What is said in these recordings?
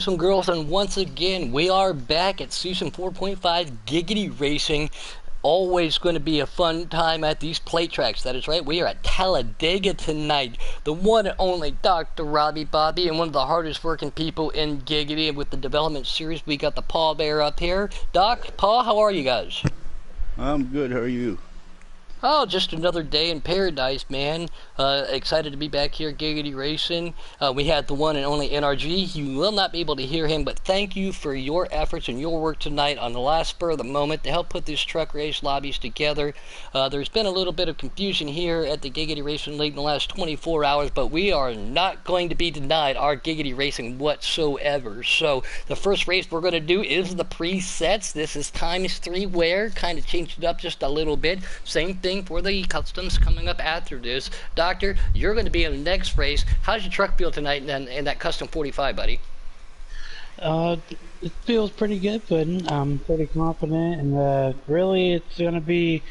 Some girls, and once again we are back at season 4.5 Giggity Racing. Always going to be a fun time at these plate tracks. That is right, we are at Talladega tonight. The one and only Dr. Robbie Bobby, and one of the hardest working people in Giggity. With the development series, we got the Paul Bear up here. Doc, Paul, how are you guys? I'm good. How are you? Oh, just another day in paradise, man. Excited to be back here, Giggity Racing. We had the one and only NRG. You will not be able to hear him, but thank you for your efforts and your work tonight on the last spur of the moment to help put this truck race lobbies together. There's been a little bit of confusion here at the Giggity Racing League in the last 24 hours, but we are not going to be denied our Giggity Racing whatsoever. So the first race we're going to do is the presets. This is ×3 wear, kind of changed it up just a little bit. Same thing for the customs coming up after this. Doctor, you're going to be in the next race. How's your truck feel tonight in that custom 45, buddy? Uh, it feels pretty good, Puddin'. I'm pretty confident, and really, it's gonna be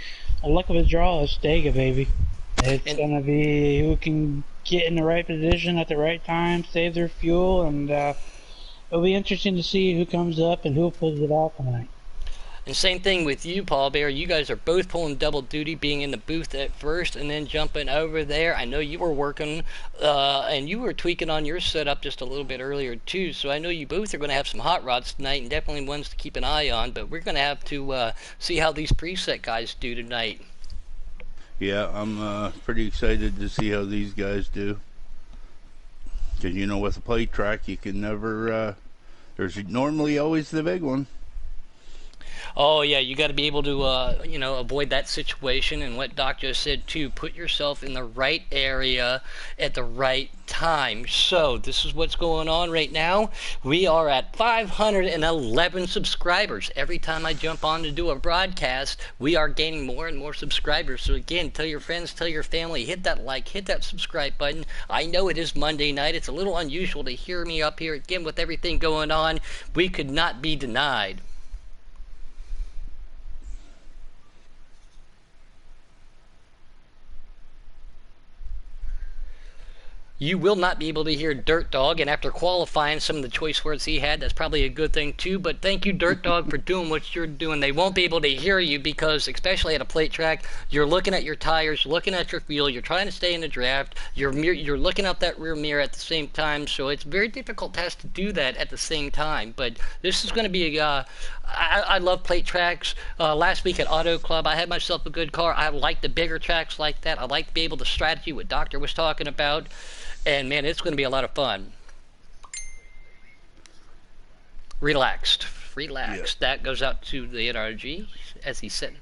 a luck of a draw. It's Dega, baby. It's And gonna be who can get in the right position at the right time, save their fuel, and it'll be interesting to see who comes up and who pulls it out tonight. And same thing with you, Paul Bear. You guys are both pulling double duty, being in the booth at first and then jumping over there. I know you were working and you were tweaking on your setup just a little bit earlier too. So I know you both are going to have some hot rods tonight, and definitely ones to keep an eye on. But we're going to have to see how these preset guys do tonight. Yeah, I'm pretty excited to see how these guys do. Because, with a plate track, you can never. There's normally always the big one. Oh yeah, you got to be able to avoid that situation. And what Doc just said too, put yourself in the right area at the right time. So this is what's going on right now. We are at 511 subscribers. Every time I jump on to do a broadcast, we are gaining more and more subscribers. So again, tell your friends, tell your family, hit that like, hit that subscribe button. I know it is Monday night. It's a little unusual to hear me up here again with everything going on. We could not be denied. You will not be able to hear Dirt Dog, and after qualifying some of the choice words he had, that's probably a good thing too. But thank you, Dirt Dog, for doing what you're doing. They won't be able to hear you because, especially at a plate track, you're looking at your tires, looking at your fuel, you're trying to stay in the draft, you're looking out that rear mirror at the same time. So it's a very difficult task to do that at the same time. But this is going to be I love plate tracks. Last week at Auto Club, I had myself a good car. I like the bigger tracks like that. I like to be able to strategy what Doctor was talking about. And man, it's going to be a lot of fun. Relaxed. Yeah. Relaxed. That goes out to the NRG as he said.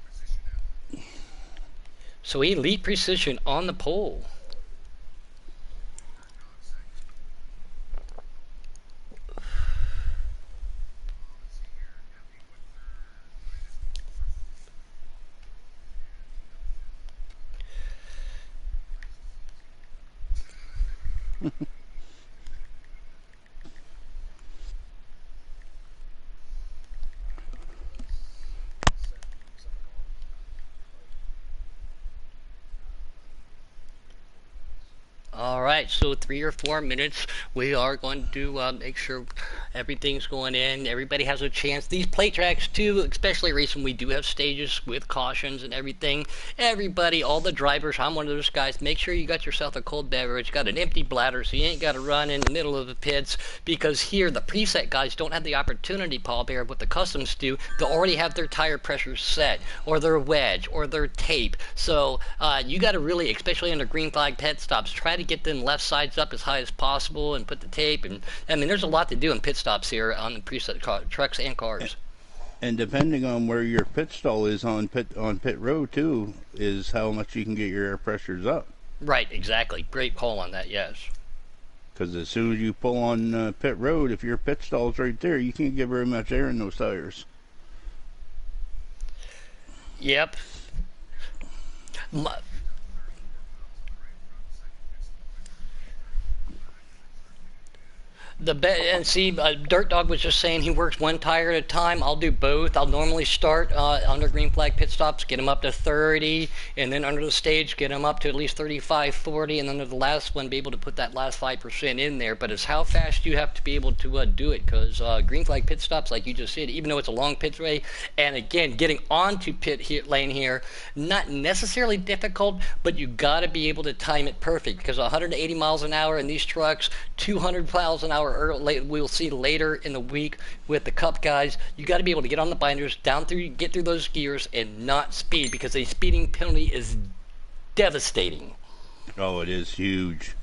So elite precision on the pole. All right, so 3 or 4 minutes. We are going to make sure everything's going in. Everybody has a chance. These plate tracks, too, especially racing, we do have stages with cautions and everything. Everybody, all the drivers, I'm one of those guys. Make sure you got yourself a cold beverage, got an empty bladder, so you ain't got to run in the middle of the pits. Because here, the preset guys don't have the opportunity, Paul Bear, what the customs do. They already have their tire pressures set, or their wedge, or their tape. So you got to really, especially under green flag pit stops, try to get them left sides up as high as possible and put the tape. And I mean, there's a lot to do in pit stops here on the preset trucks and cars. And depending on where your pit stall is on pit road too, is how much you can get your air pressures up. Right, exactly. Great call on that. Yes. Because as soon as you pull on pit road, if your pit stall's right there, you can't get very much air in those tires. Yep. My, And see, Dirt Dog was just saying he works one tire at a time. I'll do both. I'll normally start under green flag pit stops, get him up to 30, and then under the stage get him up to at least 35, 40, and then the last one be able to put that last 5% in there. But it's how fast you have to be able to do it, because green flag pit stops, like you just said, even though it's a long pit way, and again, getting onto lane here, not necessarily difficult, but you got to be able to time it perfect, because 180 miles an hour in these trucks, 200 miles an hour we'll see later in the week with the Cup guys. You got to be able to get on the binders, get through those gears, and not speed, because a speeding penalty is devastating. Oh, it is huge.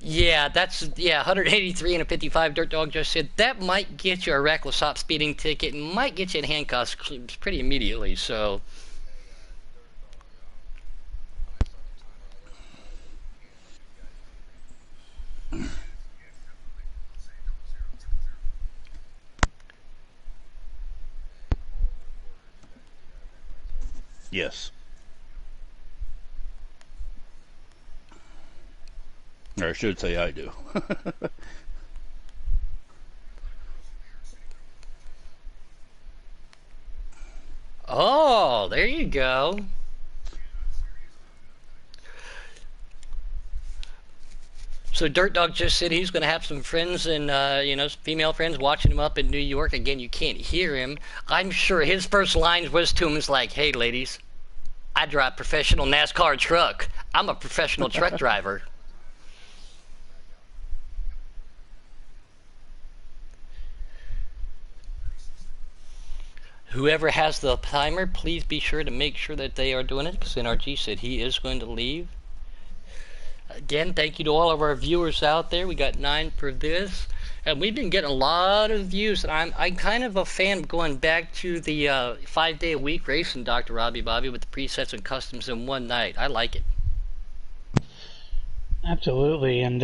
Yeah, 183 and a 55. Dirt Dog just said that might get you a reckless stop speeding ticket and might get you in handcuffs pretty immediately. So. Yes. Or I should say I do. Oh, there you go. So Dirt Dog just said he's going to have some friends and female friends watching him up in New York. Again, you can't hear him. I'm sure his first line was to him is like, "Hey, ladies, I drive professional NASCAR truck. I'm a professional truck driver." Whoever has the timer, please be sure to make sure that they are doing it, because NRG said he is going to leave. Again, thank you to all of our viewers out there. We got 9 for this. And we've been getting a lot of views. And I'm kind of a fan of going back to the 5-day-a-week racing, Dr. Robbie Bobby, with the presets and customs in one night. I like it. Absolutely, and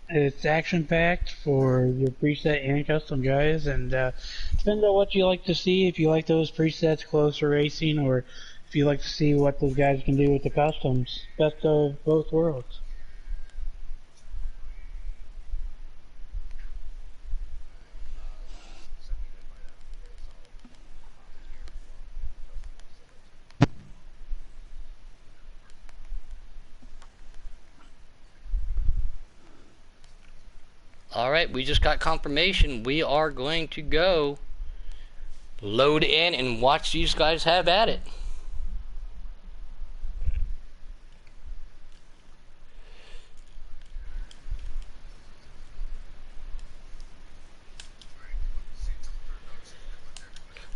it's action packed for your preset and custom guys, and depends on what you like to see. If you like those presets closer racing, or if you like to see what those guys can do with the customs, best of both worlds. All right, we just got confirmation. We are going to go load in and watch these guys have at it.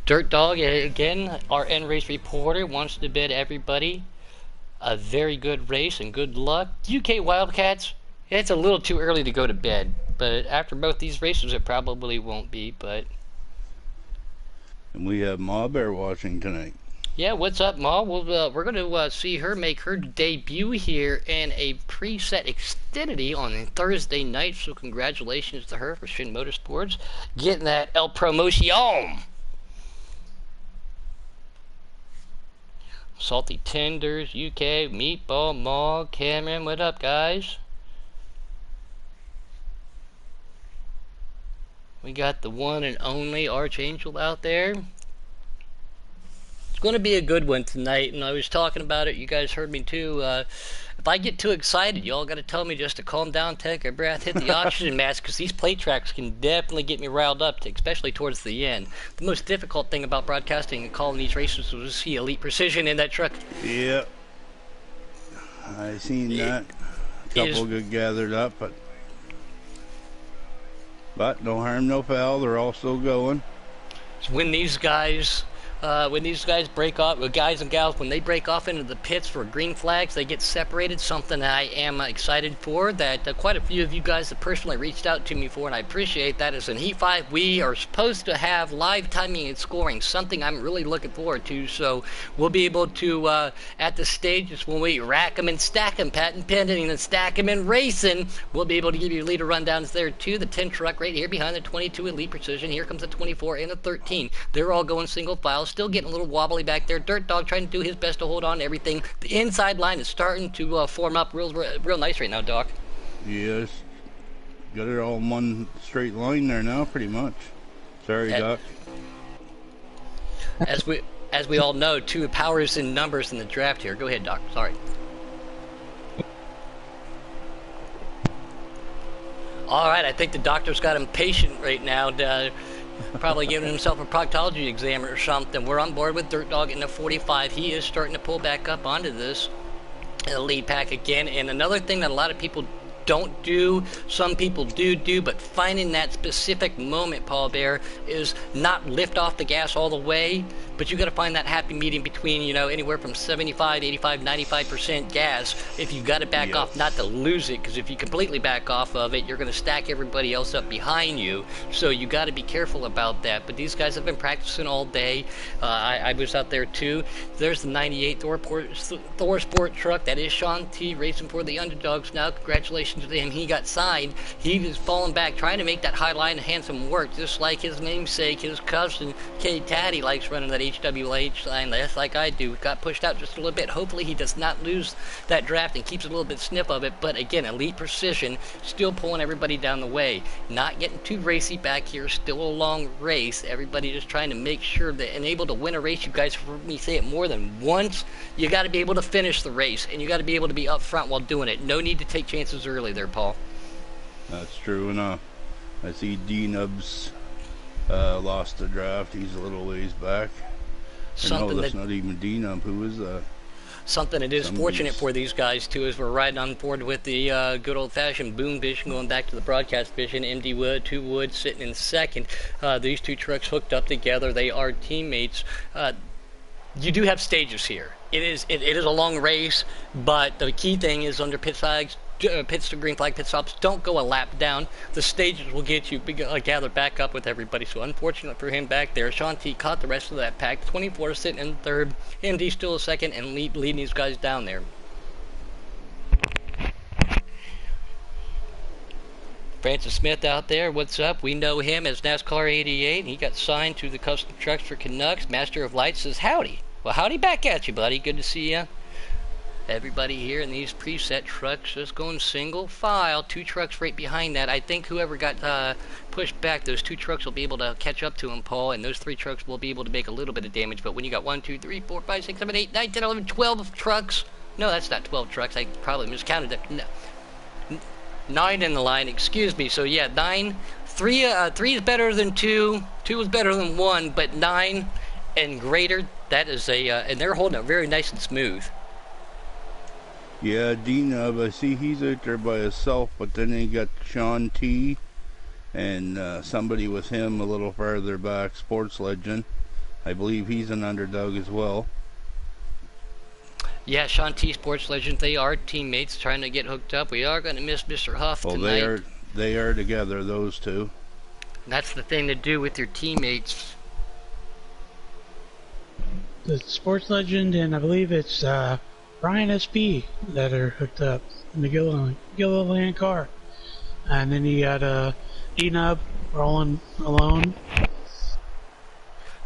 Dirt Dog, again, our end race reporter, wants to bid everybody a very good race and good luck. UK Wildcats, it's a little too early to go to bed, but after both these races it probably won't be, but... And we have Ma Bear watching tonight. Yeah, what's up, Ma? We're going to see her make her debut here in a preset Xfinity on Thursday night, so congratulations to her for Shin Motorsports getting that El Promotion. Salty Tenders, UK, Meatball, Ma, Cameron, what up, guys? We got the one and only Archangel out there. It's going to be a good one tonight, and I was talking about it. You guys heard me too. If I get too excited, y'all got to tell me just to calm down, take a breath, hit the oxygen mask, because these play tracks can definitely get me riled up, especially towards the end. The most difficult thing about broadcasting and calling these races was to see Elite Precision in that truck. Yep. I seen that. A couple good gathered up, but no harm, no foul. They're all still going. When these guys break off, guys and gals, when they break off into the pits for green flags, they get separated. Something I am excited for. That quite a few of you guys have personally reached out to me for, and I appreciate that. As in Heat 5, we are supposed to have live timing and scoring. Something I'm really looking forward to. So we'll be able to at the stages when we rack them and stack them, patent pending, and stack them and racing. We'll be able to give you leader rundowns there too. The 10 truck right here behind the 22 Elite Precision. Here comes the 24 and the 13. They're all going single file. still getting a little wobbly back there. Dirt Dog trying to do his best to hold on to everything. The inside line is starting to form up real nice right now, Doc. Yes. Got it all in one straight line there now, pretty much. Sorry, Doc. As we all know, two powers in numbers in the draft here. Go ahead, Doc. Sorry. All right, I think the doctor's got impatient right now. Probably giving himself a proctology exam or something. We're on board with Dirt Dog in the 45. He is starting to pull back up onto this lead pack again. And another thing that a lot of people don't do, some people do, but finding that specific moment, Paul Bear, is not lift off the gas all the way, but you got to find that happy medium between, you know, anywhere from 75, 85, 95% gas. If you got to back off, not to lose it, because if you completely back off of it, you're going to stack everybody else up behind you. So you got to be careful about that. But these guys have been practicing all day. I was out there too. There's the 98 Thor Sport truck. That is Sean T racing for the underdogs now. Congratulations to him. He got signed. He was falling back, trying to make that high line and handsome work, just like his namesake, his cousin, K Taddy, likes running that HWH line. That's like I do. Got pushed out just a little bit. Hopefully he does not lose that draft and keeps a little bit sniff of it. But again, elite precision, still pulling everybody down the way. Not getting too racy back here. Still a long race. Everybody just trying to make sure that and able to win a race. You guys have heard me say it more than once. You got to be able to finish the race, and you got to be able to be up front while doing it. No need to take chances early there, Paul. That's true. And I see D-Nubs lost the draft. He's a little ways back. No, that's not even D-Nub. Who is that? Something that is fortunate for these guys, too, is we're riding on board with the good old-fashioned boom vision, going back to the broadcast vision. MD Wood, 2 Wood sitting in second. These two trucks hooked up together. They are teammates. You do have stages here. It is a long race, but the key thing is under pit to green flag pit stops, don't go a lap down. The stages will get you gathered back up with everybody. So unfortunate for him back there. Sean T caught the rest of that pack. 24 sitting in third. MD still a second and leading these guys down there. Francis Smith out there, what's up? We know him as NASCAR 88. He got signed to the Custom Trucks for Canucks. Master of Light says howdy. Well, howdy back at you, buddy. Good to see you. Everybody here in these preset trucks just going single file. 2 trucks right behind that. I think whoever got pushed back, those 2 trucks will be able to catch up to him, Paul, and those 3 trucks will be able to make a little bit of damage. But when you got 1, 2, 3, 4, 5, 6, 7, 8, 9, 10, 11, 12 trucks. No, that's not 12 trucks. I probably miscounted it. No. 9 in the line, excuse me. So yeah, 9. 3 is better than 2. 2 is better than 1, but 9 and greater, that is and they're holding it very nice and smooth. Yeah, D-Nub, I see he's out there by himself, but then they got Sean T and somebody with him a little farther back, Sports Legend. I believe he's an underdog as well. Yeah, Sean T, Sports Legend, they are teammates trying to get hooked up. We are going to miss Mr. Huff tonight. They are together, those two. That's the thing to do with your teammates. The Sports Legend, and I believe it's Brian SP that are hooked up in the Gilliland car. And then you got D-Nub rolling alone.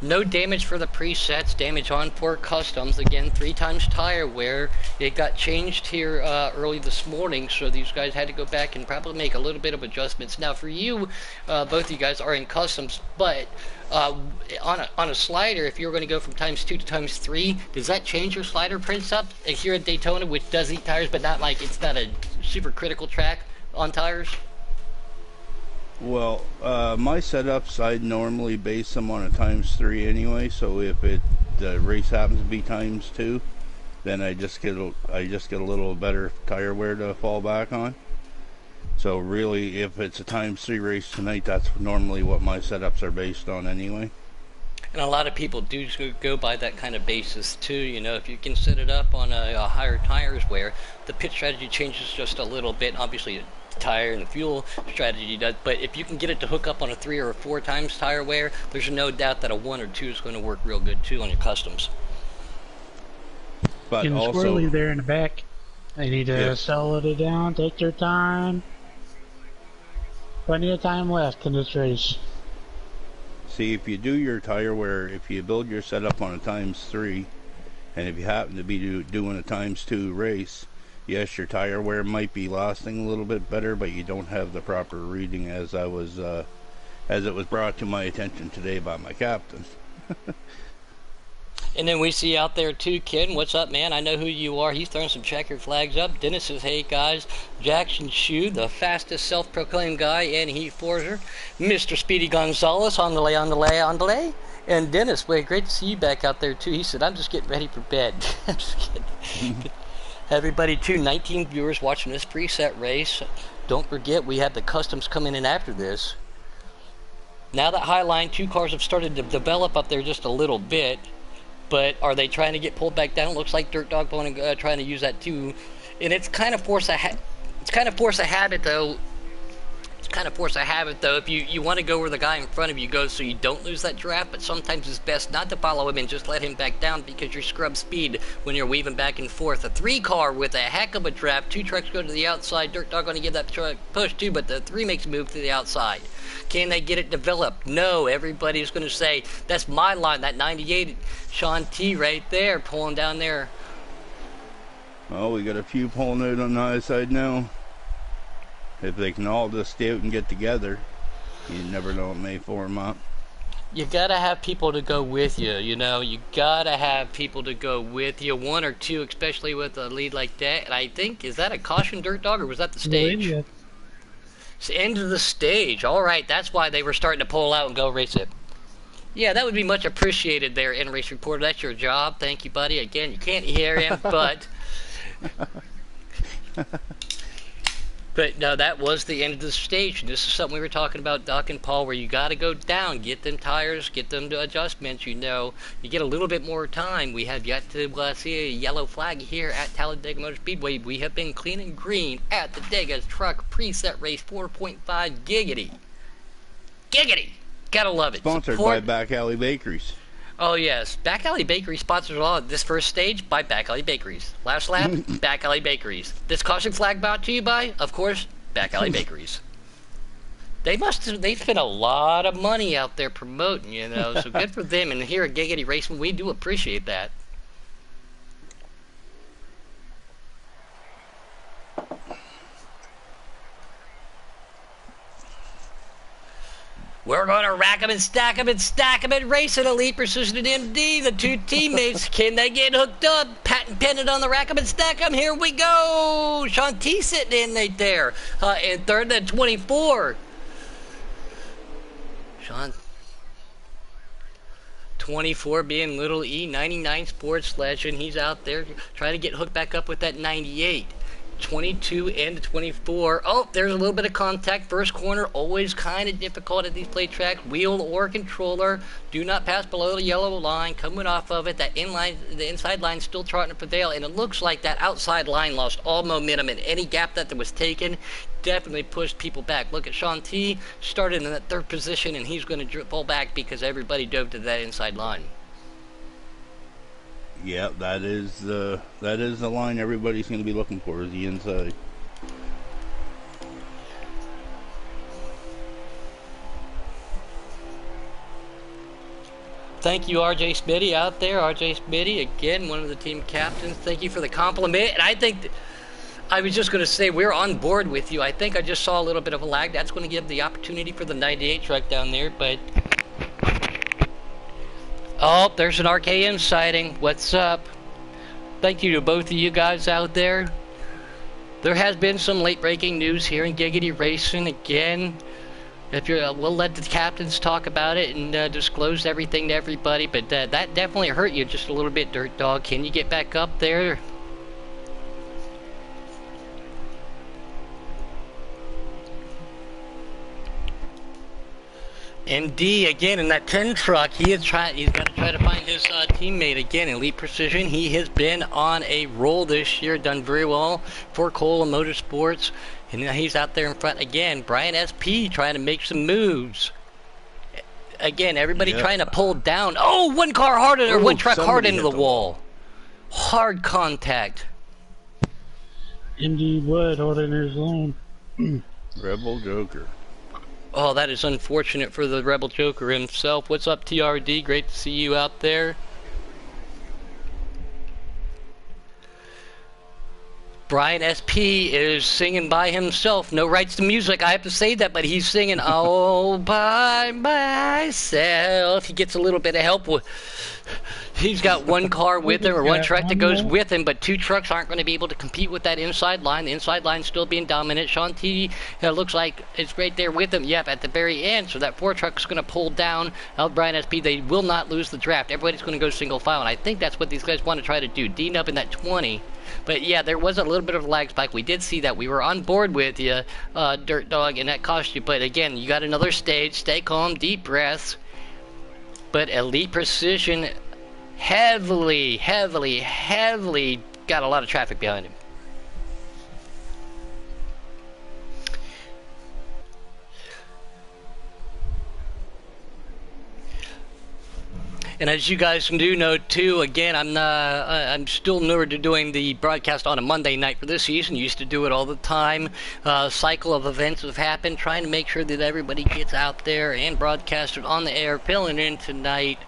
No damage for the presets, damage on for customs. Again, 3 times tire wear. It got changed here early this morning, so these guys had to go back and probably make a little bit of adjustments. Now for you, both of you guys are in customs, but on a slider, if you're going to go from ×2 to ×3, does that change your slider prints up here at Daytona, which does eat tires, but not like it's not a super critical track on tires? Well, my setups, I normally base them on a ×3 anyway. So if the race happens to be ×2, then I just get a little better tire wear to fall back on. So really, if it's a ×3 race tonight, that's normally what my setups are based on anyway. And a lot of people do go by that kind of basis too. You know, if you can set it up on a higher tires wear, the pit strategy changes just a little bit. Obviously, the tire and the fuel strategy does, but if you can get it to hook up on a 3 or 4 times tire wear, there's no doubt that a 1 or 2 is going to work real good too on your customs. But getting also squirrely there in the back. They need to settle it down, take their time. Plenty of time left in this race. See, if you do your tire wear, if you build your setup on a ×3, and if you happen to be doing a ×2 race, yes, your tire wear might be lasting a little bit better, but you don't have the proper reading as it was brought to my attention today by my captain. And then we see out there too, Ken. What's up, man? I know who you are. He's throwing some checkered flags up. Dennis says, hey, guys. Jackson Shue, the fastest self-proclaimed guy in Heat Forzer. Mr. Speedy Gonzalez, on the lay. And Dennis, wait, great to see you back out there, too. He said, I'm just getting ready for bed. I'm just kidding. Everybody, too, 19 viewers watching this preset race. Don't forget, we have the customs coming in after this. Now that Highline, 2 cars have started to develop up there just a little bit. But are they trying to get pulled back down? It looks like Dirt Dog trying to use that too, and it's kind of force a habit though. It's kind of force a habit though. If you want to go where the guy in front of you goes, so you don't lose that draft. But sometimes it's best not to follow him and just let him back down because you're scrub speed when you're weaving back and forth. A 3 car with a heck of a draft. 2 trucks go to the outside. Dirt Dog going to give that truck push too, but the 3 makes a move to the outside. Can they get it developed? No. Everybody's going to say, that's my line, that 98 Sean T right there, pulling down there. Well, we got a few pulling out on the high side now. If they can all just stay out and get together, you never know, it may form up. You got to have people to go with you, you know. You got to have people to go with you, 1 or 2, especially with a lead like that. And I think, is that a caution, Dirt Dog, or was that the stage? Yeah. It's the end of the stage. All right, that's why they were starting to pull out and go race it. Yeah, that would be much appreciated there, in-race reporter. That's your job. Thank you, buddy. Again, you can't hear him, but... But no, that was the end of the stage. And this is something we were talking about, Doc and Paul, where you got to go down, get them tires, get them to adjustments. You know, you get a little bit more time. We have yet to see a yellow flag here at Talladega Motor Speedway. We have been clean and green at the Dega Truck Preset Race 4.5 Giggity. Giggity! Gotta love it. Sponsored by Back Alley Bakeries. Oh yes, Back Alley Bakery sponsors all of this first stage by Back Alley Bakeries. Last lap, Back Alley Bakeries. This caution flag brought to you by, of course, Back Alley Bakeries. They spent a lot of money out there promoting, you know, so good for them. And here at Giggity Racing, we do appreciate that. We're going to rack them and stack them and stack them and race at Elite Precision and MD. The 2 teammates, can they get hooked up? Patent pendant on the rack them and stack them. Here we go. Sean T sitting in right there. In third and 24. Sean. 24 being Little E, 99 Sports Legend. He's out there trying to get hooked back up with that 98. 22 and 24. Oh, there's a little bit of contact. First corner, always kind of difficult at these play tracks. Wheel or controller. Do not pass below the yellow line. Coming off of it, that the inside line still trying to prevail. And it looks like that outside line lost all momentum. And any gap that was taken definitely pushed people back. Look at Sean T. Started in that 3rd position, and he's going to pull back because everybody dove to that inside line. Yeah, that is the line everybody's going to be looking for, is the inside. Thank you, RJ Smitty out there. RJ Smitty, again, one of the team captains. Thank you for the compliment. And I think I was just going to say we're on board with you. I think I just saw a little bit of a lag. That's going to give the opportunity for the 98 truck down there, but... Oh, there's an RKM sighting. What's up? Thank you to both of you guys out there. There has been some late breaking news here in Giggity Racing. Again, if you're, we'll let the captains talk about it and disclose everything to everybody. But that definitely hurt you just a little bit, Dirt Dog. Can you get back up there? MD again in that 10 truck. He's got to try to find his teammate again. Elite Precision. He has been on a roll this year. Done very well for Cola Motorsports. And now he's out there in front again. Brian SP trying to make some moves. Again, everybody trying to pull down. Oh, one car hard or one truck hard into the wall. Hard contact. Indeed would, holding his own. Rebel Joker. Oh, that is unfortunate for the Rebel Joker himself. What's up, TRD? Great to see you out there. Brian SP is singing by himself. No rights to music. I have to say that, but he's singing all by myself. He gets a little bit of help with. He's got one car with him, or one truck that goes with him, but two trucks aren't going to be able to compete with that inside line. The inside line still being dominant. Sean T looks like it's right there with him. Yep, at the very end. So that 4 truck is going to pull down Brian SP. They will not lose the draft. Everybody's going to go single file, and I think that's what these guys want to try to do. Dean up in that 20. But yeah, there was a little bit of a lag spike. We did see that. We were on board with you, Dirt Dog, and that cost you. But again, you got another stage. Stay calm, deep breaths. But Elite Precision heavily got a lot of traffic behind him. And as you guys do know too, again, I'm still newer to doing the broadcast on a Monday night for this season. Used to do it all the time. Cycle of events have happened, trying to make sure that everybody gets out there and broadcasted on the air. Filling in tonight.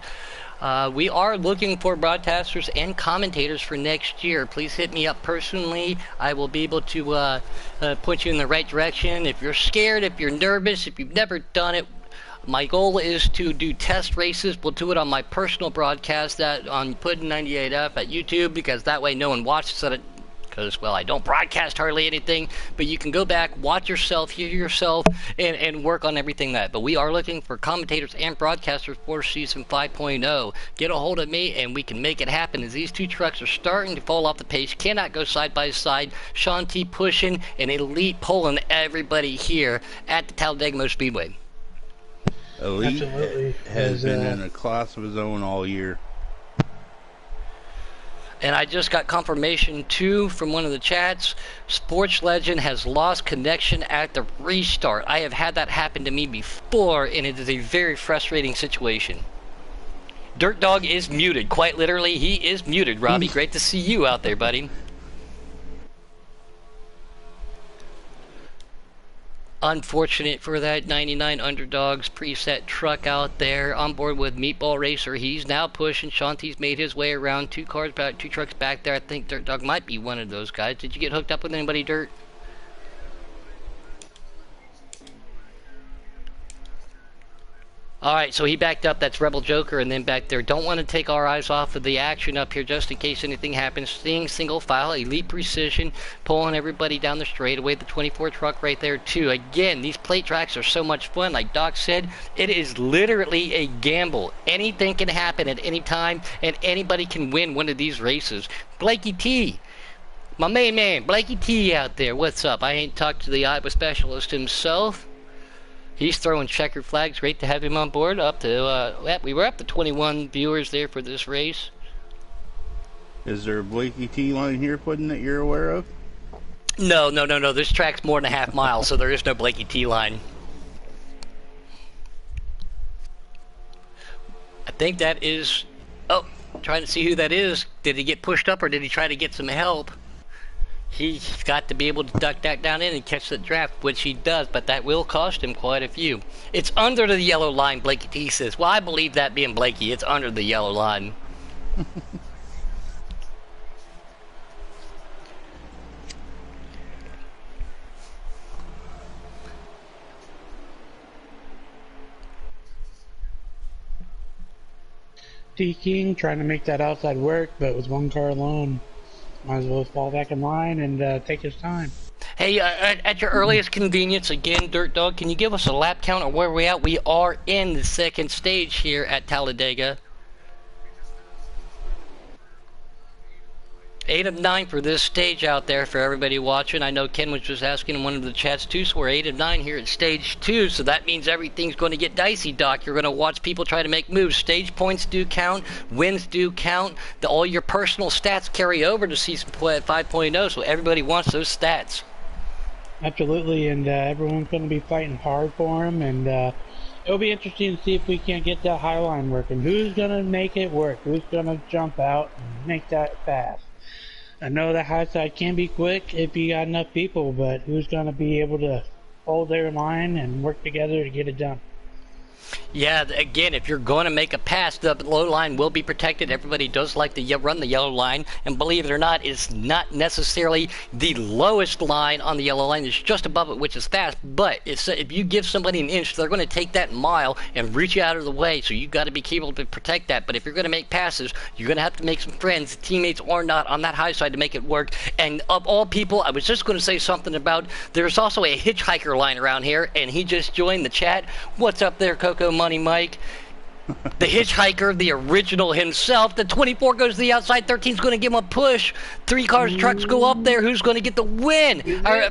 We are looking for broadcasters and commentators for next year. Please hit me up personally. I will be able to point you in the right direction. If you're scared, if you're nervous, if you've never done it, my goal is to do test races. We'll do it on my personal broadcast that on Puddin98F at YouTube, because that way no one watches it. Because, well, I don't broadcast hardly anything, but you can go back, watch yourself, hear yourself, and work on everything that. But we are looking for commentators and broadcasters for Season 5.0. Get a hold of me, and we can make it happen, as these two trucks are starting to fall off the pace, cannot go side by side. Sean T pushing, and Elite pulling everybody here at the Talladega Motor Speedway. Elite Absolutely. has been in a class of his own all year. And I just got confirmation, too, from one of the chats. Sports Legend has lost connection at the restart. I have had that happen to me before, and it is a very frustrating situation. Dirt Dog is muted. Quite literally, he is muted. Robbie, great to see you out there, buddy. Unfortunate for that 99 Underdogs preset truck out there on board with Meatball Racer. He's now pushing. Shanti's made his way around. 2 cars back, 2 trucks back there. I think Dirt Dog might be one of those guys. Did you get hooked up with anybody, Dirt? Alright, so he backed up. That's Rebel Joker, and then back there. Don't want to take our eyes off of the action up here just in case anything happens. Seeing single file, Elite Precision, pulling everybody down the straightaway. The 24 truck right there, too. Again, these plate tracks are so much fun. Like Doc said, it is literally a gamble. Anything can happen at any time, and anybody can win one of these races. Blakey T. My main man, Blakey T out there. What's up? I ain't talked to the Iowa specialist himself. He's throwing checkered flags. Great to have him on board. Up to we were up to 21 viewers there for this race. Is there a Blakey T line here, Puddin, that you're aware of? No. This track's more than a half mile, so there is no Blakey T line. I think that is. Oh, trying to see who that is. Did he get pushed up, or did he try to get some help? He's got to be able to duck that down in and catch the draft, which he does, but that will cost him quite a few. It's under the yellow line, Blakey T says. Well, I believe that being Blakey. It's under the yellow line. T King trying to make that outside work, but with 1 car alone, might as well fall back in line and take his time. Hey, at your earliest convenience, again, Dirt Dog, can you give us a lap count or where we're at? We are in the second stage here at Talladega. 8 of 9 for this stage out there for everybody watching. I know Ken was just asking in one of the chats too, so we're 8 of 9 here at stage 2, so that means everything's going to get dicey, Doc. You're going to watch people try to make moves. Stage points do count, wins do count, all your personal stats carry over to Season 5.0, so everybody wants those stats. Absolutely, and everyone's going to be fighting hard for him, and it'll be interesting to see if we can't get that high line working. Who's going to make it work? Who's going to jump out and make that fast? I know the high side can be quick if you got enough people, but who's going to be able to hold their line and work together to get it done. Yeah, again, if you're going to make a pass, the low line will be protected. Everybody does like to run the yellow line, and believe it or not, it's not necessarily the lowest line on the yellow line. It's just above it, which is fast, but it's, if you give somebody an inch, they're going to take that mile and reach you out of the way, so you've got to be capable to protect that. But if you're going to make passes, you're going to have to make some friends, teammates or not, on that high side to make it work. And of all people, I was just going to say something about, there's also a hitchhiker line around here, and he just joined the chat. What's up there, Coco Money Mike? The hitchhiker, the original himself. The 24 goes to the outside. 13's going to give him a push. 3 cars, trucks go up there. Who's going to get the win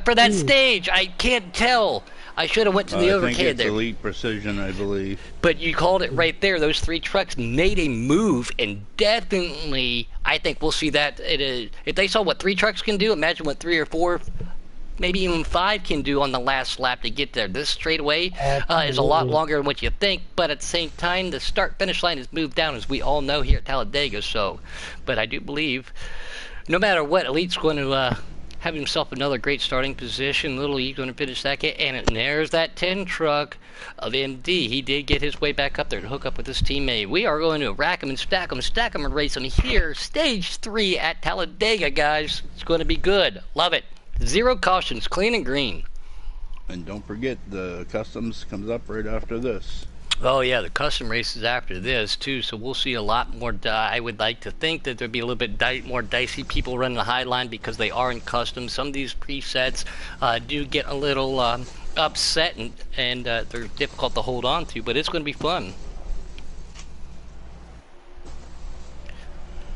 for that stage? I can't tell. I should have went to the overhead there. I think it's Elite Precision, I believe. But you called it right there. Those 3 trucks made a move, and definitely, I think we'll see that. If they saw what 3 trucks can do, imagine what 3 or 4, maybe even 5 can do on the last lap to get there. This straightaway is a lot longer than what you think, but at the same time, the start-finish line has moved down, as we all know here at Talladega. So, but I do believe, no matter what, Elite's going to have himself another great starting position. Little E going to finish second, and there's that 10 truck of MD. He did get his way back up there to hook up with his teammate. We are going to rack him and stack him and race him here. Stage 3 at Talladega, guys. It's going to be good. Love it. 0 cautions, clean and green. And don't forget, the customs comes up right after this. Oh yeah, the custom races after this too, so we'll see a lot more. I would like to think that there'd be a little bit more dicey people running the high line because they are in custom. Some of these presets do get a little upset, and they're difficult to hold on to, but it's going to be fun.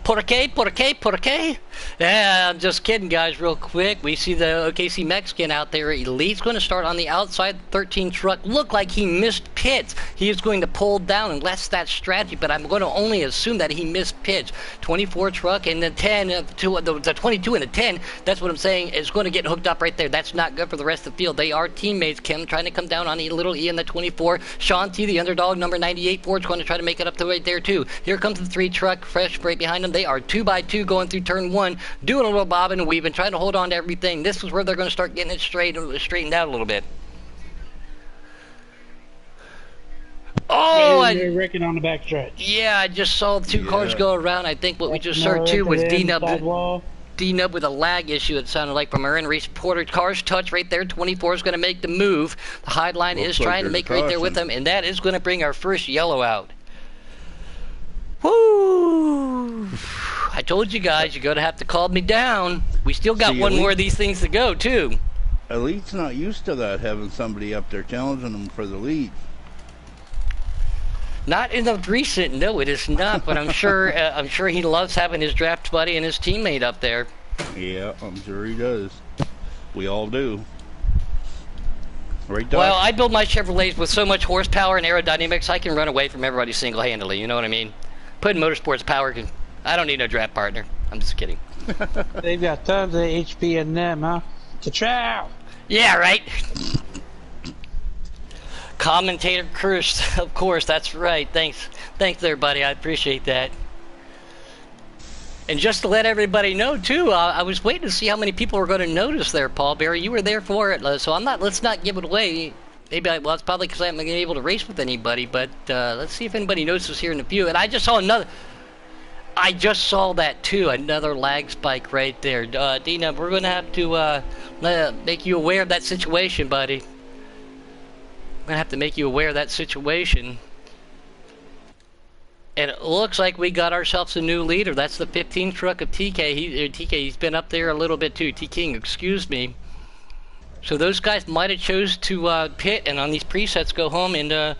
Por qué? Yeah, I'm just kidding, guys, real quick. We see the OKC Mexican out there. Elite's going to start on the outside. 13 truck. Looked like he missed pits. He is going to pull down unless that's strategy, but I'm going to only assume that he missed pits. 24 truck and the 10, the 22 and the 10, that's what I'm saying, is going to get hooked up right there. That's not good for the rest of the field. They are teammates. Kim trying to come down on the little E in the 24. Sean T, the underdog, number 98 Ford's going to try to make it up to right there, too. Here comes the 3 truck, fresh right behind them. They are 2 by 2 going through turn 1, doing a little bobbing and weaving, trying to hold on to everything. This is where they're going to start getting it straightened out a little bit. Oh, they're wrecking on the backstretch. Yeah, I just saw 2 cars go around. I think what we just saw too was D-Nub with a lag issue, it sounded like, from our in-race reporter. Cars touch right there. 24 is going to make the move. The high line is trying to make right there with them, and that is going to bring our first yellow out. Woo! I told you guys, you're going to have to calm me down. We still got one more of these things to go, too. Elite's not used to that, having somebody up there challenging them for the lead. Not in the recent, no, it is not. But I'm sure he loves having his draft buddy and his teammate up there. Yeah, I'm sure he does. We all do. Right, Doc? Well, I build my Chevrolets with so much horsepower and aerodynamics, I can run away from everybody single-handedly. You know what I mean? Put in motorsports power. I don't need no draft partner. I'm just kidding. They've got tons of HP in them, huh? Ka-chow! Yeah, right. Commentator Chris, of course, that's right. Thanks there, buddy. I appreciate that. And just to let everybody know, too, I was waiting to see how many people were going to notice there, Paul Barry. You were there for it, so let's not give it away. Maybe well, it's probably because I haven't been able to race with anybody, but let's see if anybody notices here in a few. And I just saw that too, another lag spike right there. Dina, we're going to have to make you aware of that situation, buddy. We're going to have to make you aware of that situation. And it looks like we got ourselves a new leader. That's the 15 truck of TK. He's been up there a little bit too. T-King, excuse me. So those guys might have chose to pit and on these presets go home and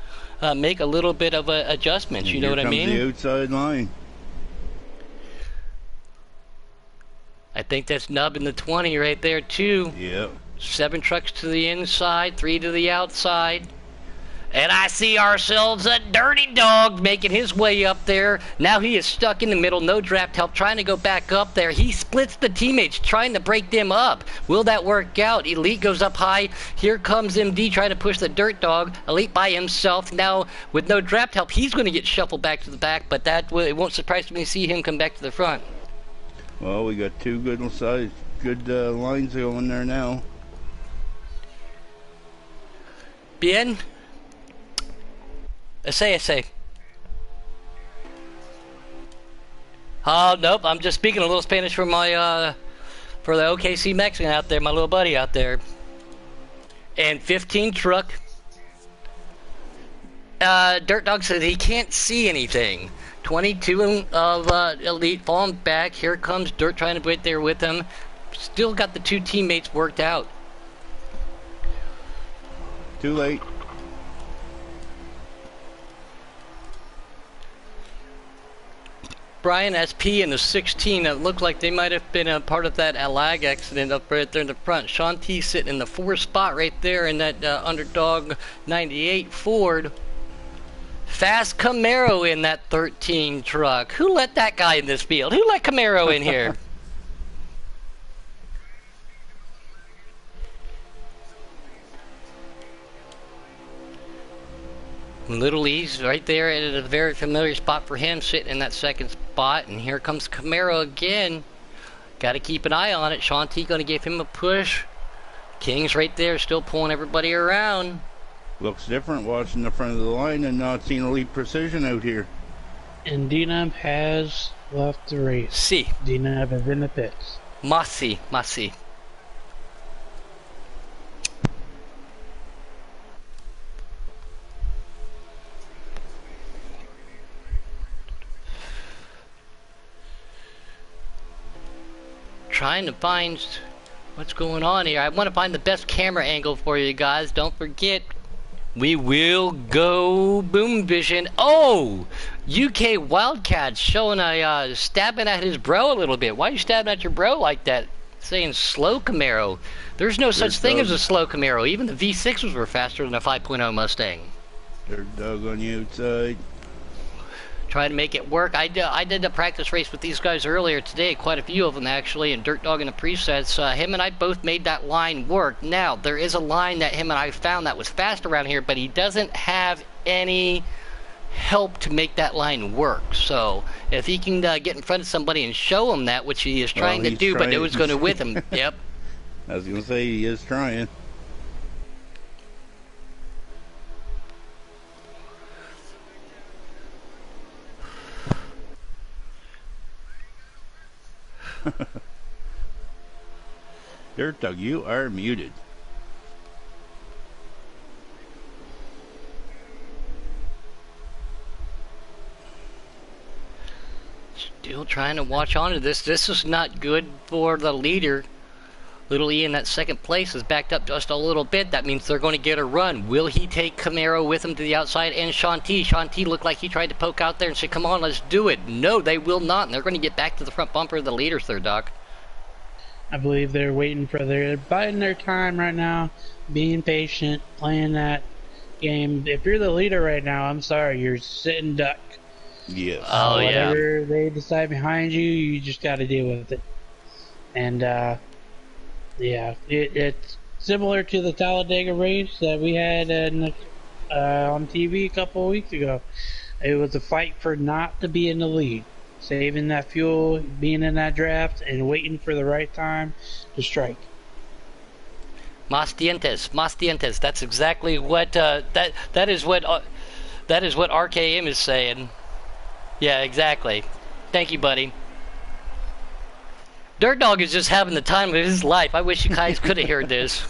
make a little bit of adjustments. You know what I mean? The outside line. I think that's Nub in the 20 right there too. Yep. 7 trucks to the inside, 3 to the outside. And I see ourselves a dirty dog making his way up there. Now he is stuck in the middle, no draft help, trying to go back up there. He splits the teammates, trying to break them up. Will that work out? Elite goes up high. Here comes MD trying to push the dirt dog. Elite by himself. Now, with no draft help, he's going to get shuffled back to the back, but it won't surprise me to see him come back to the front. Well, we got 2 good lines going there now. Bien. Ese. Oh, nope. I'm just speaking a little Spanish for my, for the OKC Mexican out there, my little buddy out there. And 15 truck. Dirt Dog says he can't see anything. 22 of Elite falling back. Here comes Dirt trying to wait there with him. Still got the two teammates worked out. Too late. Brian SP in the 16. It looked like they might have been a part of that lag accident up right there in the front. Sean T sitting in the 4th spot right there in that underdog 98 Ford. Fast Camaro in that 13 truck. Who let that guy in this field? Who let Camaro in here? Little E's right there at a very familiar spot for him, sitting in that 2nd spot. And here comes Camaro again. Got to keep an eye on it. Sean T going to give him a push. King's right there, still pulling everybody around. Looks different watching the front of the line and not seeing Elite Precision out here. And DNAB has left the race. Si. DNAB is in the pits. Masi. Trying to find what's going on here. I want to find the best camera angle for you guys. Don't forget, we will go boom vision. Oh, UK Wildcat showing a stabbing at his bro a little bit. Why are you stabbing at your bro like that? Saying slow Camaro. There's no such thing as a slow Camaro. Even the V6s were faster than a 5.0 Mustang. They're dug on the outside. Try to make it work. I did a practice race with these guys earlier today, quite a few of them actually, and Dirt Dog in the presets. Him and I both made that line work. Now, there is a line that him and I found that was fast around here, but he doesn't have any help to make that line work. So, if he can get in front of somebody and show him that, which he is trying to do, but it was going to with him. Yep. I was going to say, he is trying. Dirt Dog, you are muted. Still trying to watch onto this. This is not good for the leader. Little E in that 2nd place is backed up just a little bit. That means they're going to get a run. Will he take Camaro with him to the outside and Sean T? Sean T looked like he tried to poke out there and say, come on, let's do it. No, they will not. And they're going to get back to the front bumper of the leaders there, Doc. I believe they're waiting for they're biding their time right now, being patient, playing that game. If you're the leader right now, I'm sorry, you're sitting duck. Yes. Oh, yeah. Whatever they decide behind you, you just got to deal with it. And, yeah, it's similar to the Talladega race that we had on TV a couple of weeks ago. It was a fight for not to be in the lead, saving that fuel, being in that draft, and waiting for the right time to strike. Mas dientes. That's exactly what that is what RKM is saying. Yeah, exactly. Thank you, buddy. Dirt Dog is just having the time of his life. I wish you guys could have heard this.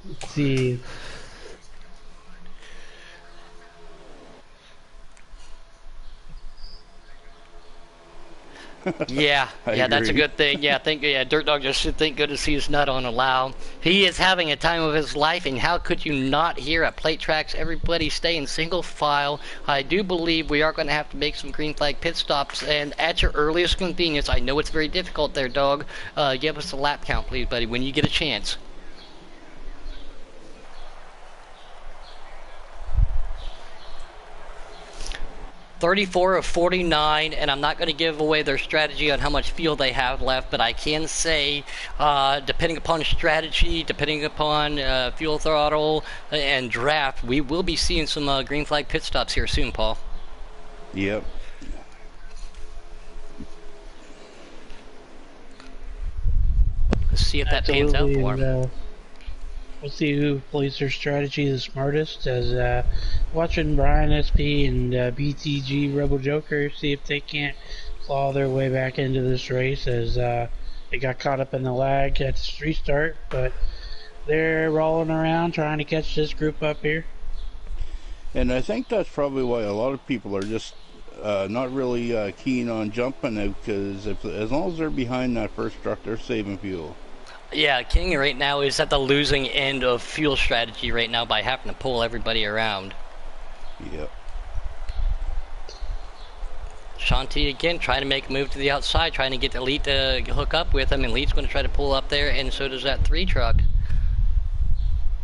Let's see. Yeah, that's a good thing. Yeah, Dirt Dog just should thank goodness he's not on allow. He is having a time of his life, and how could you not hear at plate tracks? Everybody stay in single file. I do believe we are going to have to make some green flag pit stops, and at your earliest convenience. I know it's very difficult there, Dog. Give us a lap count, please, buddy, when you get a chance. 34 of 49, and I'm not going to give away their strategy on how much fuel they have left, but I can say, depending upon strategy, depending upon fuel throttle and draft, we will be seeing some green flag pit stops here soon, Paul. Yep. Let's see if that pans out Absolutely, for and him. we'll see who plays their strategy the smartest. As watching Brian SP and BTG Rebel Joker see if they can't claw their way back into this race, as they got caught up in the lag at the restart, but they're rolling around trying to catch this group up here. And I think that's probably why a lot of people are just not really keen on jumping out, because as long as they're behind that first truck, they're saving fuel. Yeah, King right now is at the losing end of fuel strategy right now by having to pull everybody around. Yep. Shanti again trying to make a move to the outside, trying to get Elite to hook up with him, and Elite's going to try to pull up there, and so does that 3 truck.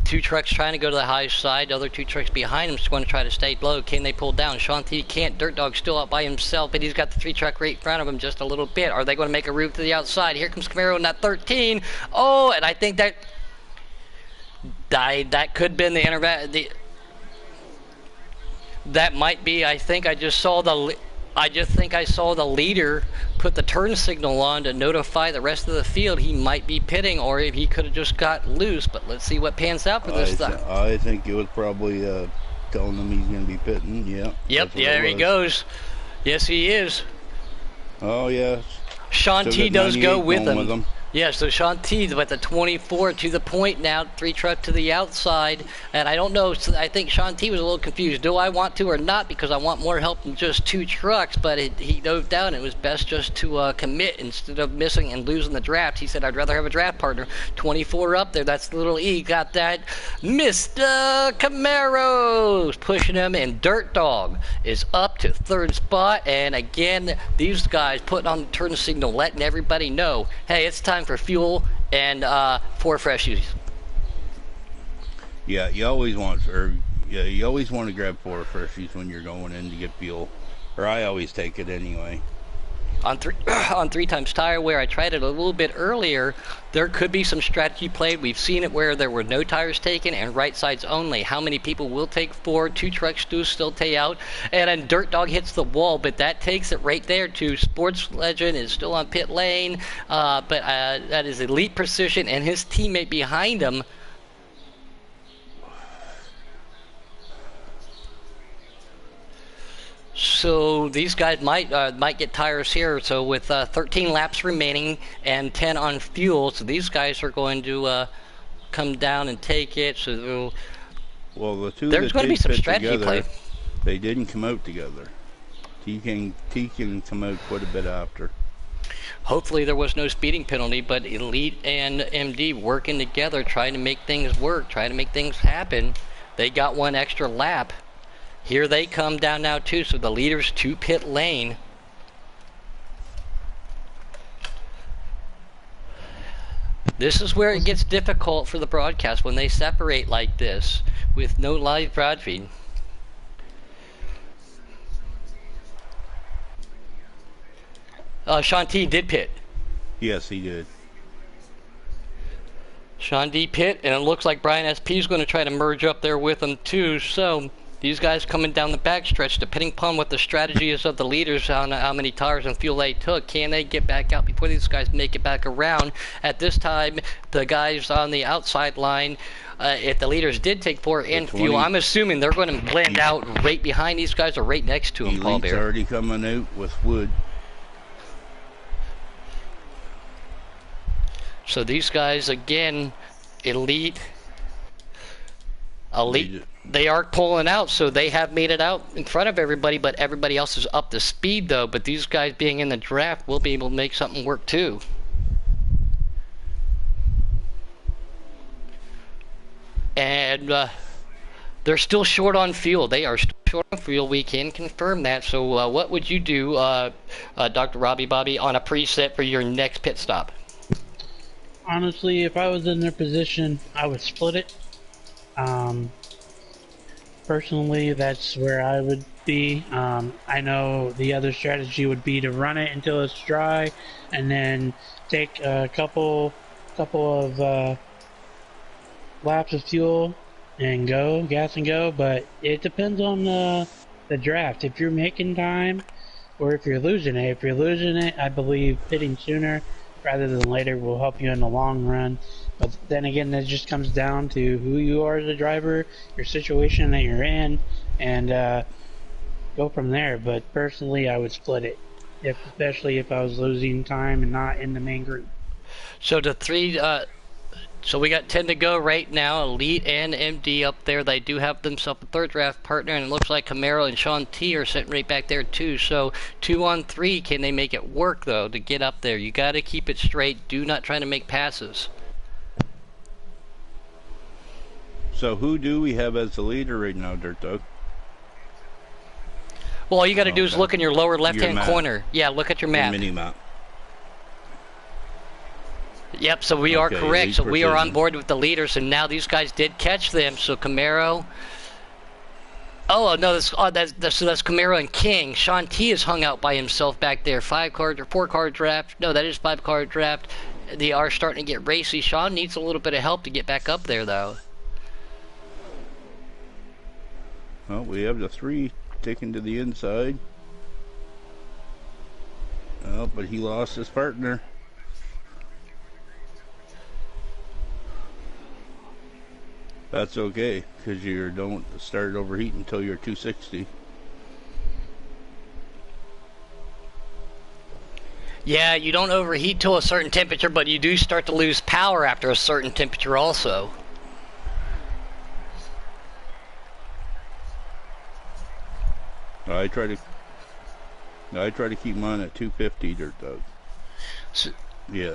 2 trucks trying to go to the high side, the other 2 trucks behind him is going to try to stay low. Can they pull down? Shanti can't. Dirt Dog's still out by himself, but he's got the 3 truck right in front of him just a little bit. Are they going to make a route to the outside? Here comes Camaro in that 13. Oh, and I think that could have been the interval. That might be. I think I just saw the leader put the turn signal on to notify the rest of the field he might be pitting, or if he could have just got loose. But let's see what pans out for this stuff. I think it was probably telling him he's going to be pitting. Yeah. Yep. There he goes. Yes, he is. Oh yeah. Shanti does go with him. Yeah, so Shanti with the 24 to the point now, 3 truck to the outside, and I don't know, I think Shanti was a little confused. Do I want to or not? Because I want more help than just 2 trucks, but he dove down. It was best just to commit instead of missing and losing the draft. He said, I'd rather have a draft partner. 24 up there, that's little E, got that. Mr. Camaro's pushing him, and Dirt Dog is up to 3rd spot, and again, these guys putting on the turn signal, letting everybody know, hey, it's time for fuel and 4 freshies. Yeah, you always want to grab 4 freshies when you're going in to get fuel, or I always take it anyway. On 3 times tire wear, I tried it a little bit earlier. There could be some strategy played. We've seen it where there were no tires taken and right sides only. How many people will take 4? 2 trucks do still take out, and then Dirt Dog hits the wall, but that takes it right there to Sports Legend is still on pit lane, but that is Elite Precision and his teammate behind him. So these guys might get tires here. So with 13 laps remaining and 10 on fuel, so these guys are going to come down and take it. So well, the 2 there's going to be some strategy together, play. They didn't come out together. T can come out quite a bit after. Hopefully there was no speeding penalty, but Elite and MD working together, trying to make things work, trying to make things happen. They got 1 extra lap. Here they come down now too, so the leaders to pit lane. This is where it gets difficult for the broadcast when they separate like this with no live broad feed. Shanti did pit. Yes, he did. Shanti pit, and it looks like Brian SP is going to try to merge up there with him too, so these guys coming down the backstretch, depending upon what the strategy is of the leaders on how many tires and fuel they took, can they get back out before these guys make it back around? At this time, the guys on the outside line, if the leaders did take 4 in fuel, I'm assuming they're going to blend out right behind these guys or right next to them, Paul Bear. Elite's already coming out with wood. So these guys, again, Elite, they are pulling out, so they have made it out in front of everybody, but everybody else is up to speed, though. But these guys being in the draft will be able to make something work, too. And they're still short on fuel. They are still short on fuel. We can confirm that. So what would you do, Dr. Robbie Bobby, on a preset for your next pit stop? Honestly, if I was in their position, I would split it. Personally, that's where I would be. I know the other strategy would be to run it until it's dry, and then take a couple of laps of fuel and go, gas and go. But it depends on the draft. If you're making time, or if you're losing it. If you're losing it, I believe pitting sooner rather than later will help you in the long run. But then again, that just comes down to who you are as a driver, your situation that you're in, and go from there. But personally, I would split it, especially if I was losing time and not in the main group. So the three, so we got 10 to go right now. Elite and MD up there. They do have themselves a third draft partner, and it looks like Camaro and Sean T are sitting right back there too. So 2 on 3, can they make it work though to get up there? You got to keep it straight. Do not try to make passes. So who do we have as the leader right now, Dirt Dog? Well, all you got to do is look in your lower left-hand corner. Yeah, look at your map. Your mini map. Yep, so we are correct. So we are on precision. board with the leaders, and now these guys did catch them. So Camaro. Oh no, so that's Camaro and King. Sean T is hung out by himself back there. 5-card or 4-card draft. No, that is 5-card draft. They are starting to get racy. Sean needs a little bit of help to get back up there, though. Well, we have the 3 taken to the inside. Oh, but he lost his partner. That's okay, because you don't start overheating until you're 260. Yeah, you don't overheat to a certain temperature, but you do start to lose power after a certain temperature also. I try to keep mine at 250, Dirt Dog. So, Yeah.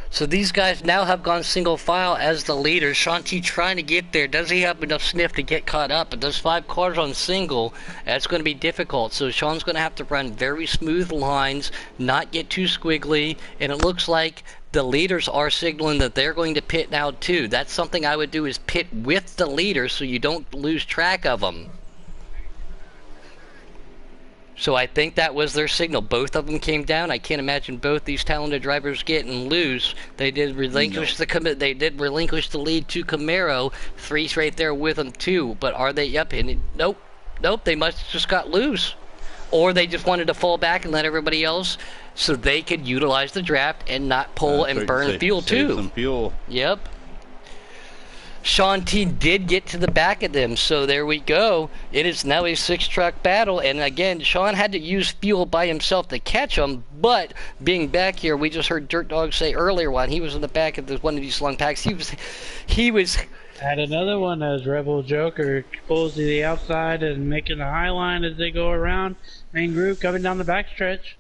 So these guys now have gone single file as the leaders. Shanti trying to get there. Does he have enough sniff to get caught up? But those 5 cars on single, that's going to be difficult. So Sean's going to have to run very smooth lines, not get too squiggly. And it looks like the leaders are signaling that they're going to pit now too. That's something I would do, is pit with the leaders so you don't lose track of them. So I think that was their signal. Both of them came down. I can't imagine both these talented drivers getting loose. They did relinquish They did relinquish the lead to Camaro. 3's right there with them too. But are they up in it? Nope. Nope. They must have just got loose, or they just wanted to fall back and let everybody else, so they could utilize the draft and not pull and burn fuel save too. Some fuel. Yep. Sean T did get to the back of them, so there we go. It is now a 6-truck battle, and again, Sean had to use fuel by himself to catch them, but being back here, we just heard Dirt Dog say earlier when he was in the back of one of these long packs, he was Had another one as Rebel Joker pulls to the outside and making the high line as they go around main group coming down the backstretch.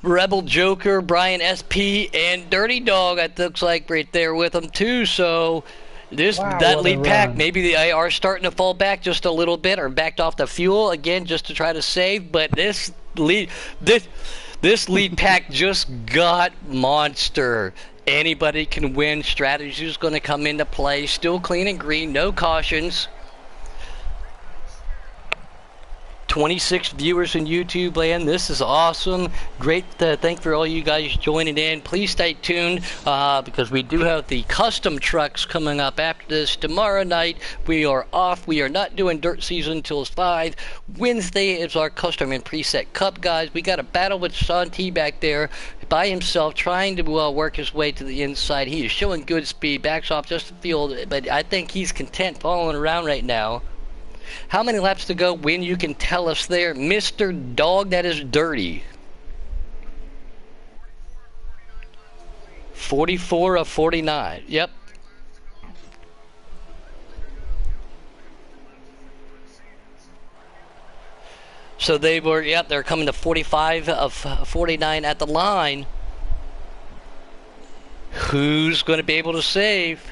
Rebel Joker, Brian SP, and Dirty Dog, it looks like right there with them too, so that lead pack, maybe they are starting to fall back just a little bit, or backed off the fuel again just to try to save. But this lead pack just got monster. Anybody can win. Strategy is going to come into play. Still clean and green, no cautions. 26 viewers in YouTube land. This is awesome. Great. Thank for all you guys joining in. Please stay tuned because we do have the custom trucks coming up after this. Tomorrow night we are off. We are not doing dirt season until 5. Wednesday is our custom and preset cup, guys. We got a battle with Sean T back there by himself, trying to work his way to the inside. He is showing good speed. Backs off just the field, but I think he's content following around right now. How many laps to go when you can tell us there? Mr. Dog, that is dirty. 44 of 49. Yep. So they were, yep, they're coming to 45 of 49 at the line. Who's going to be able to save?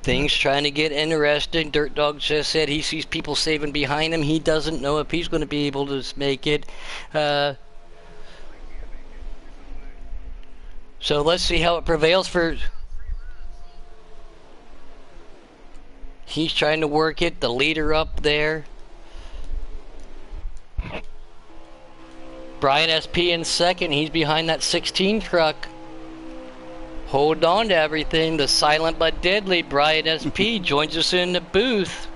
Things trying to get interesting. Dirt Dog just said he sees people saving behind him. He doesn't know if he's going to be able to make it. So let's see how it prevails for... He's trying to work it. The leader up there. Brian SP in second. He's behind that 16 truck. Hold on to everything. The silent but deadly Brian SP joins us in the booth.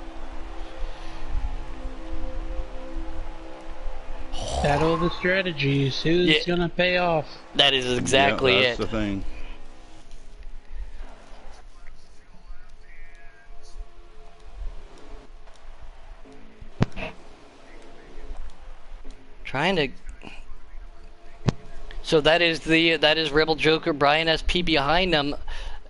Battle of the strategies. Who's gonna pay off? That is exactly that's it. the thing. Trying to. So that is Rebel Joker Brian SP behind them.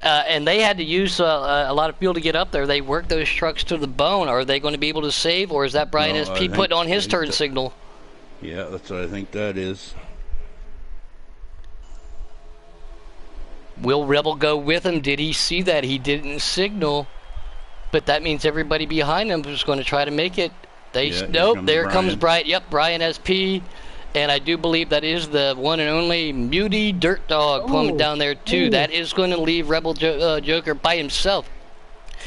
And they had to use a lot of fuel to get up there. They worked those trucks to the bone. Are they going to be able to save, or is that Brian SP putting on his turn signal? Yeah, that's what I think that is. Will Rebel go with him? Did he see that? He didn't signal. But that means everybody behind him is going to try to make it. Nope, there comes Brian. Yep, Brian SP. And I do believe that is the one and only Muty Dirt Dog pulling down there too. That is going to leave Rebel Joker by himself.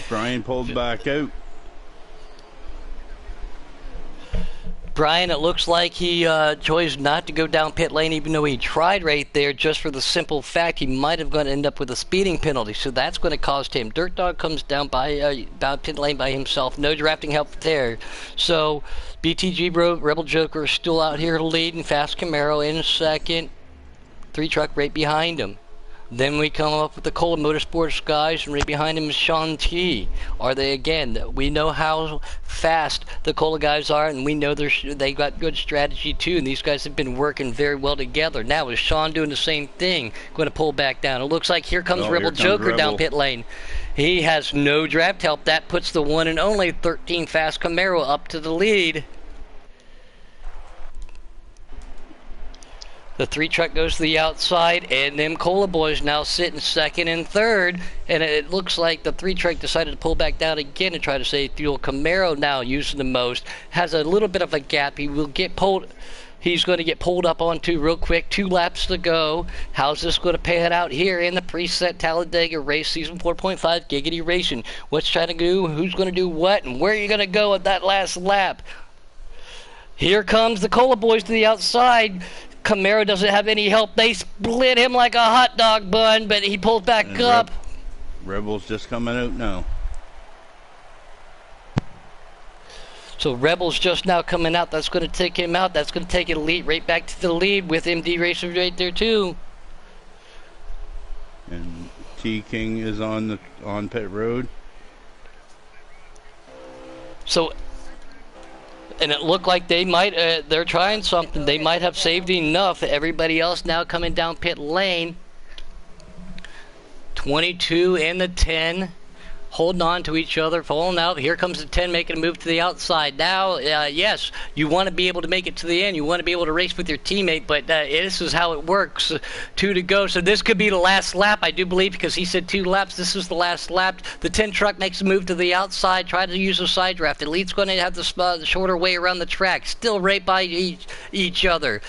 Brian pulled back out. Brian, it looks like he chose not to go down pit lane, even though he tried right there, just for the simple fact he might have going to end up with a speeding penalty. So that's going to cost him. Dirt Dog comes down down pit lane by himself. No drafting help there. So BTG Rebel Joker is still out here leading. Fast Camaro in second. 3 truck right behind him. Then we come up with the Cola Motorsports guys, and right behind him is Sean T. Are they again? We know how fast the Cola guys are, and we know they got good strategy too. And these guys have been working very well together. Now is Sean doing the same thing? Going to pull back down. It looks like here comes Rebel Joker down pit lane. He has no draft help. That puts the one and only 13 Fast Camaro up to the lead. The 3 truck goes to the outside, and them Cola boys now sitting second and third. And it looks like the 3 truck decided to pull back down again and try to save fuel. Camaro now using the most. Has a little bit of a gap. He will get pulled. He's going to get pulled up onto real quick. 2 laps to go. How's this going to pan out here in the preset Talladega race, season 4.5 Giggity Racing? What's trying to do? Who's going to do what? And where are you going to go at that last lap? Here comes the Cola boys to the outside. Camaro doesn't have any help. They split him like a hot dog bun, but he pulled back up. Rebel's just coming out now. So Rebel's just now coming out. That's going to take him out. That's going to take Elite right back to the lead with MD Racers right there too. And T King is on pit road. So. And it looked like they might, they're trying something. They might have saved enough. Everybody else now coming down pit lane. 22 and the 10. Holding on to each other, falling out. Here comes the 10 making a move to the outside. Now, yes, you want to be able to make it to the end. You want to be able to race with your teammate, but this is how it works. 2 to go. So this could be the last lap, I do believe, because he said 2 laps. This is the last lap. The 10 truck makes a move to the outside, try to use a side draft. Elite's going to have the shorter way around the track. Still right by each other.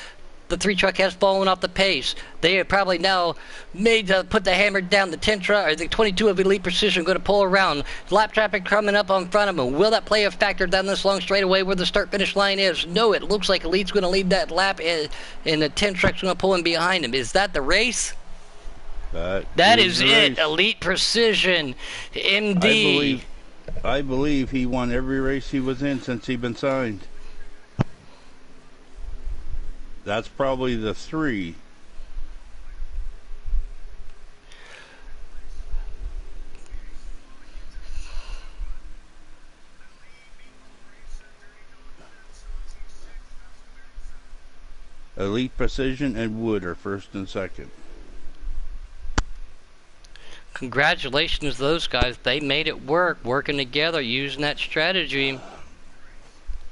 The 3 truck has fallen off the pace. They have probably now made put the hammer down. The 10 truck or the 22 of Elite Precision going to pull around. Lap traffic coming up on front of them. Will that play a factor down this long straightaway where the start finish line is? No, it looks like Elite's going to lead that lap, and the 10 truck's going to pull in behind him. Is that the race? That is it. Elite Precision, MD. I believe he won every race he was in since he's been signed. That's probably the 3. Elite Precision and Wood are first and second. Congratulations to those guys. They made it work, working together, using that strategy.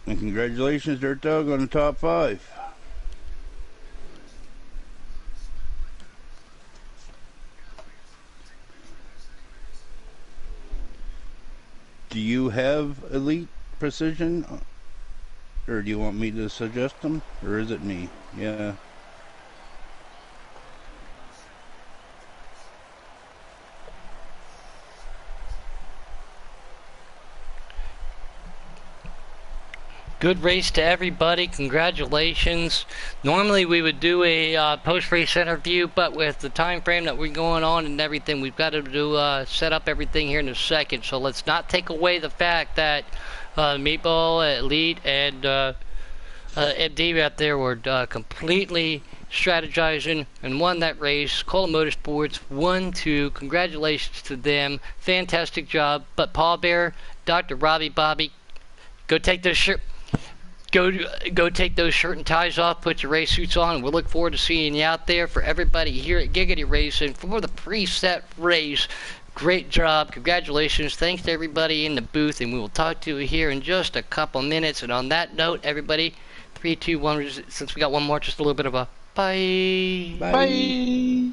And congratulations, Dirt Dog, on the top 5. Do you have Elite Precision? Or do you want me to suggest them? Or is it me? Yeah. Good race to everybody. Congratulations. Normally we would do a post-race interview, but with the time frame that we're going on and everything, we've got to do set up everything here in a second. So let's not take away the fact that Meatball, Elite, and Dega out there were completely strategizing and won that race. Cola Motorsports 1-2. Congratulations to them. Fantastic job. But Paul Bear, Dr. Robbie Bobby, go take those shirt. Go take those shirt and ties off, put your race suits on, and we'll look forward to seeing you out there. For everybody here at Giggity Racing for the preset race, great job, congratulations, thanks to everybody in the booth, and we will talk to you here in just a couple minutes. And on that note, everybody, 3, 2, 1, since we got one more, just a little bit of a bye. Bye. Bye.